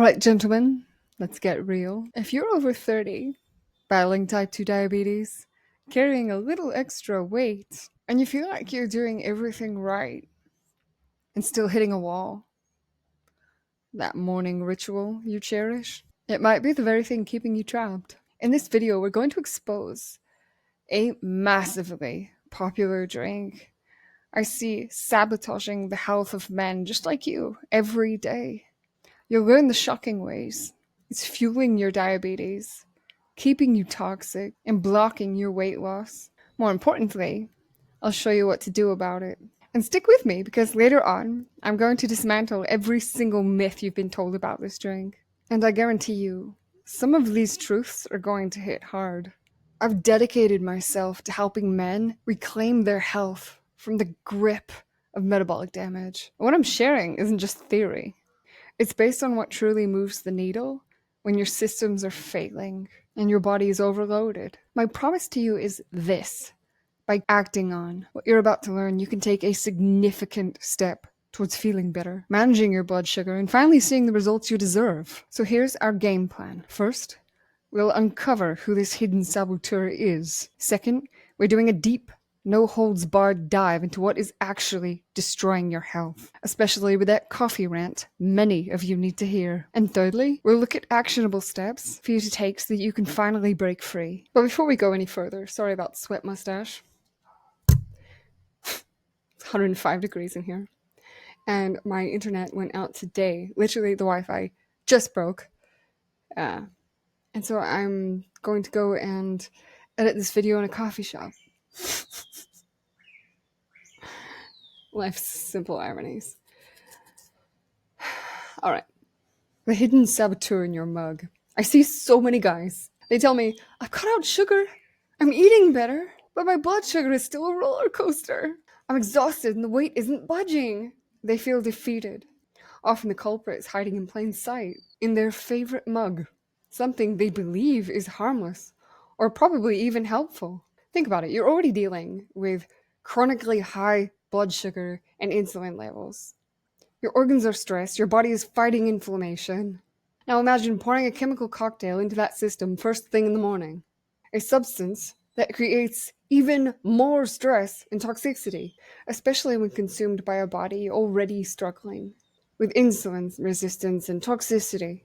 Alright, gentlemen, let's get real. If you're over 30, battling type 2 diabetes, carrying a little extra weight, and you feel like you're doing everything right and still hitting a wall, that morning ritual you cherish, it might be the very thing keeping you trapped. In this video, we're going to expose a massively popular drink I see sabotaging the health of men just like you every day. You'll learn the shocking ways it's fueling your diabetes, keeping you toxic, and blocking your weight loss. More importantly, I'll show you what to do about it. And stick with me because later on, I'm going to dismantle every single myth you've been told about this drink. And I guarantee you, some of these truths are going to hit hard. I've dedicated myself to helping men reclaim their health from the grip of metabolic damage. What I'm sharing isn't just theory. It's based on what truly moves the needle when your systems are failing and your body is overloaded. My promise to you is this. By acting on what you're about to learn, you can take a significant step towards feeling better, managing your blood sugar, and finally seeing the results you deserve. So here's our game plan. First, we'll uncover who this hidden saboteur is. Second, we're doing a deep, no-holds-barred dive into what is actually destroying your health, especially with that coffee rant many of you need to hear. And thirdly, we'll look at actionable steps for you to take so that you can finally break free. But before we go any further, sorry about the sweat mustache. It's 105 degrees in here. And my internet went out today. Literally, the Wi-Fi just broke. And so I'm going to go and edit this video in a coffee shop. Life's simple ironies. Alright. The hidden saboteur in your mug. I see so many guys. They tell me, I've cut out sugar. I'm eating better. But my blood sugar is still a roller coaster. I'm exhausted and the weight isn't budging. They feel defeated. Often the culprit is hiding in plain sight, in their favorite mug. Something they believe is harmless, or probably even helpful. Think about it, you're already dealing with chronically high blood sugar and insulin levels. Your organs are stressed, your body is fighting inflammation. Now imagine pouring a chemical cocktail into that system first thing in the morning. A substance that creates even more stress and toxicity, especially when consumed by a body already struggling with insulin resistance and toxicity,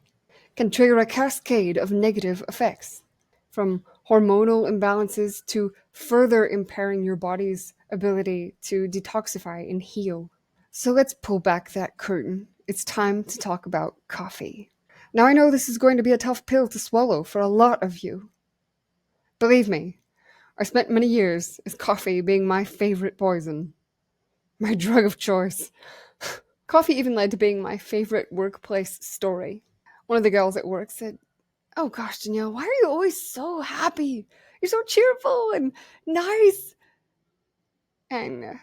can trigger a cascade of negative effects, from hormonal imbalances to further impairing your body's ability to detoxify and heal. So let's pull back that curtain. It's time to talk about coffee. Now I know this is going to be a tough pill to swallow for a lot of you. Believe me, I spent many years as coffee being my favorite poison, my drug of choice. Coffee even led to being my favorite workplace story. One of the girls at work said, "Oh gosh, Danielle, why are you always so happy? You're so cheerful and nice." And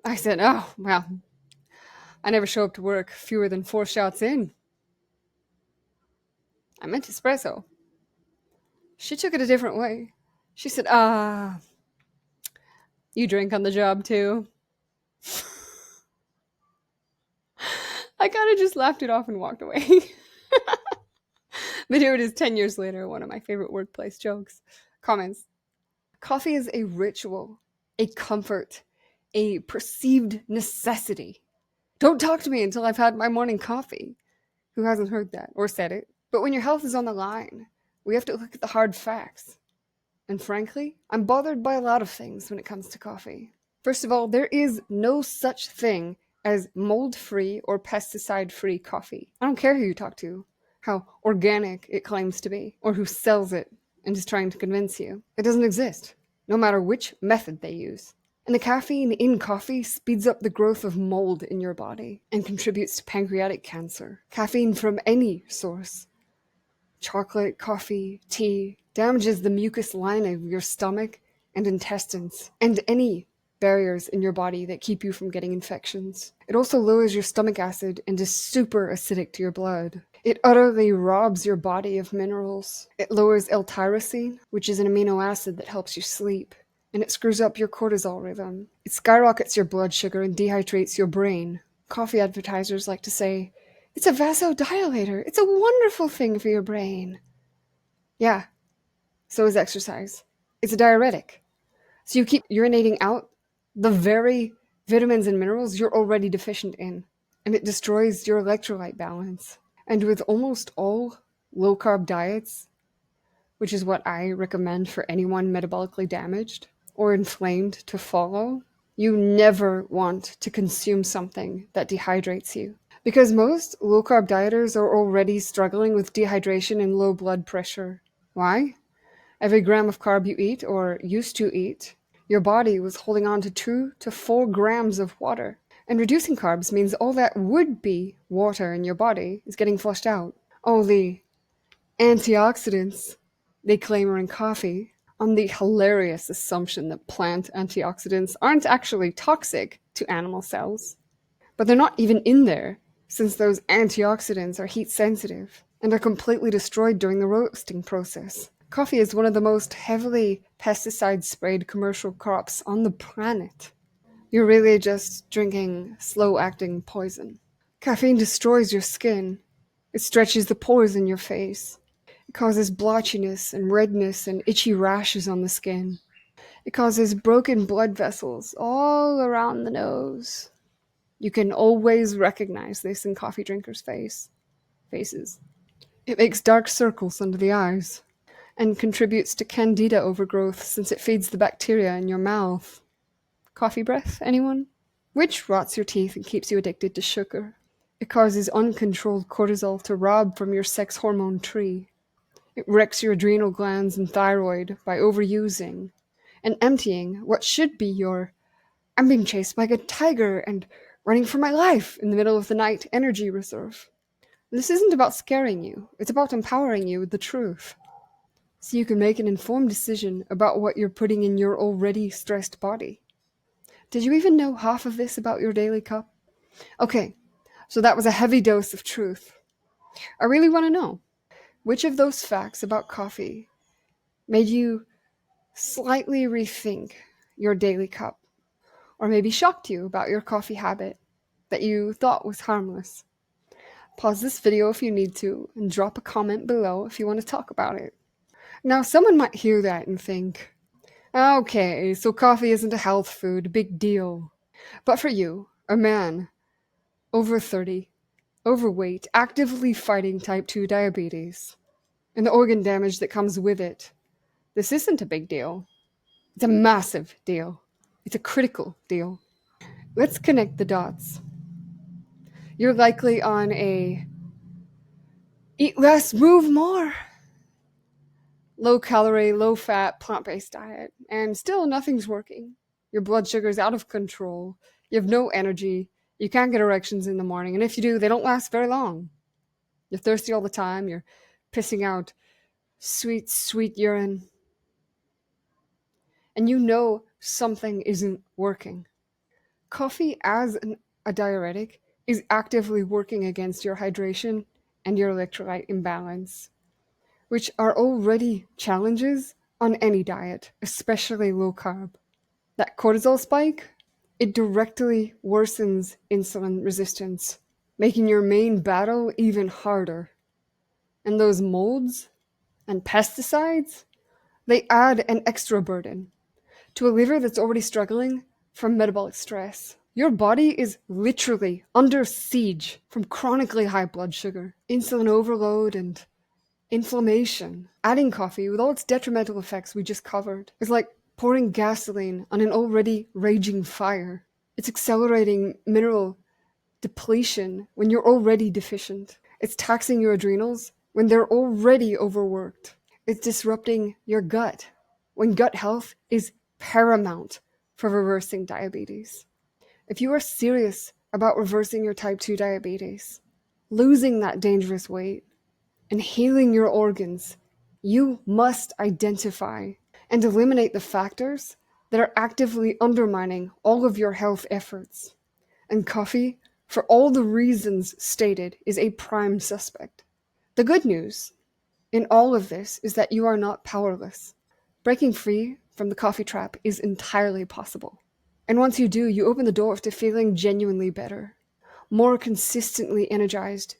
I said, "Oh, well, I never show up to work fewer than 4 shots in. I meant espresso." She took it a different way. She said, you drink on the job too." I kind of just laughed it off and walked away. But here it is 10 years later, one of my favorite workplace jokes. Comments. Coffee is a ritual, a comfort, a perceived necessity. Don't talk to me until I've had my morning coffee. Who hasn't heard that or said it? But when your health is on the line, we have to look at the hard facts. And frankly, I'm bothered by a lot of things when it comes to coffee. First of all, there is no such thing as mold-free or pesticide-free coffee. I don't care who you talk to, how organic it claims to be, or who sells it and is trying to convince you. It doesn't exist, no matter which method they use. And the caffeine in coffee speeds up the growth of mold in your body and contributes to pancreatic cancer. Caffeine from any source, chocolate, coffee, tea, damages the mucus lining of your stomach and intestines, and any barriers in your body that keep you from getting infections. It also lowers your stomach acid and is super acidic to your blood. It utterly robs your body of minerals. It lowers L-tyrosine, which is an amino acid that helps you sleep, and it screws up your cortisol rhythm. It skyrockets your blood sugar and dehydrates your brain. Coffee advertisers like to say, It's a vasodilator. It's a wonderful thing for your brain. Yeah, so is exercise. It's a diuretic. So you keep urinating out the very vitamins and minerals you're already deficient in, and it destroys your electrolyte balance. And with almost all low carb diets, which is what I recommend for anyone metabolically damaged or inflamed to follow, you never want to consume something that dehydrates you. Because most low carb dieters are already struggling with dehydration and low blood pressure. Why? Every gram of carb you eat, or used to eat, your body was holding on to 2 to 4 grams of water. And reducing carbs means all that would be water in your body is getting flushed out. All the antioxidants they claim are in coffee, on the hilarious assumption that plant antioxidants aren't actually toxic to animal cells. But they're not even in there, since those antioxidants are heat sensitive and are completely destroyed during the roasting process. Coffee is one of the most heavily pesticide-sprayed commercial crops on the planet. You're really just drinking slow-acting poison. Caffeine destroys your skin. It stretches the pores in your face. It causes blotchiness and redness and itchy rashes on the skin. It causes broken blood vessels all around the nose. You can always recognize this in coffee drinkers' faces. It makes dark circles under the eyes and contributes to candida overgrowth since it feeds the bacteria in your mouth. Coffee breath, anyone? Which rots your teeth and keeps you addicted to sugar. It causes uncontrolled cortisol to rob from your sex hormone tree. It wrecks your adrenal glands and thyroid by overusing and emptying what should be your "I'm being chased by a tiger and running for my life" in the middle of the night energy reserve. This isn't about scaring you, it's about empowering you with the truth, so you can make an informed decision about what you're putting in your already stressed body. Did you even know half of this about your daily cup? Okay, so that was a heavy dose of truth. I really want to know, which of those facts about coffee made you slightly rethink your daily cup? Or maybe shocked you about your coffee habit that you thought was harmless? Pause this video if you need to, and drop a comment below if you want to talk about it. Now, someone might hear that and think, okay, so coffee isn't a health food, big deal. But for you, a man, over 30, overweight, actively fighting type 2 diabetes, and the organ damage that comes with it, this isn't a big deal. It's a massive deal. It's a critical deal. Let's connect the dots. You're likely on a eat less, move more, low calorie, low fat, plant-based diet, and still nothing's working. Your blood sugar's out of control. You have no energy. You can't get erections in the morning, and if you do, they don't last very long. You're thirsty all the time. You're pissing out sweet, sweet urine. And you know something isn't working. Coffee as a diuretic is actively working against your hydration and your electrolyte imbalance, which are already challenges on any diet, especially low carb. That cortisol spike, it directly worsens insulin resistance, making your main battle even harder. And those molds and pesticides, they add an extra burden to a liver that's already struggling from metabolic stress. Your body is literally under siege from chronically high blood sugar, insulin overload, and inflammation. Adding coffee, with all its detrimental effects we just covered, is like pouring gasoline on an already raging fire. It's accelerating mineral depletion when you're already deficient. It's taxing your adrenals when they're already overworked. It's disrupting your gut when gut health is paramount for reversing diabetes. If you are serious about reversing your type 2 diabetes, losing that dangerous weight, and healing your organs, you must identify and eliminate the factors that are actively undermining all of your health efforts. And coffee, for all the reasons stated, is a prime suspect. The good news in all of this is that you are not powerless. Breaking free from the coffee trap is entirely possible. And once you do, you open the door to feeling genuinely better, more consistently energized,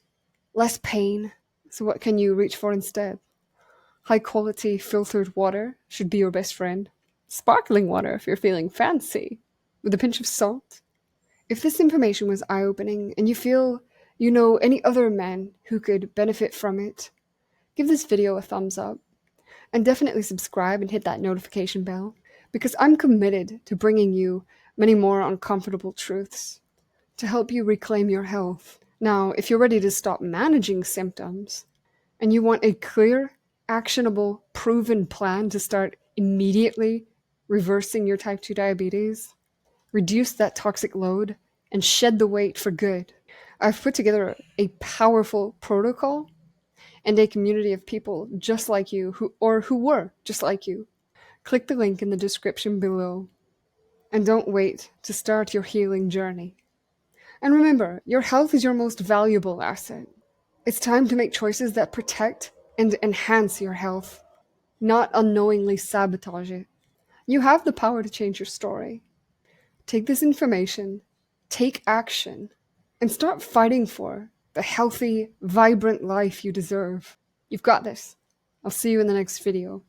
less pain. So, what can you reach for instead? High quality filtered water should be your best friend. Sparkling water if you're feeling fancy, with a pinch of salt. If this information was eye opening and you feel you know any other men who could benefit from it, give this video a thumbs up and definitely subscribe and hit that notification bell because I'm committed to bringing you many more uncomfortable truths to help you reclaim your health. Now, if you're ready to stop managing symptoms and you want a clear, actionable, proven plan to start immediately reversing your type 2 diabetes, reduce that toxic load, and shed the weight for good, I've put together a powerful protocol and a community of people just like you who were just like you. Click the link in the description below and don't wait to start your healing journey. And remember, your health is your most valuable asset. It's time to make choices that protect and enhance your health, not unknowingly sabotage it. You have the power to change your story. Take this information, take action, and start fighting for the healthy, vibrant life you deserve. You've got this. I'll see you in the next video.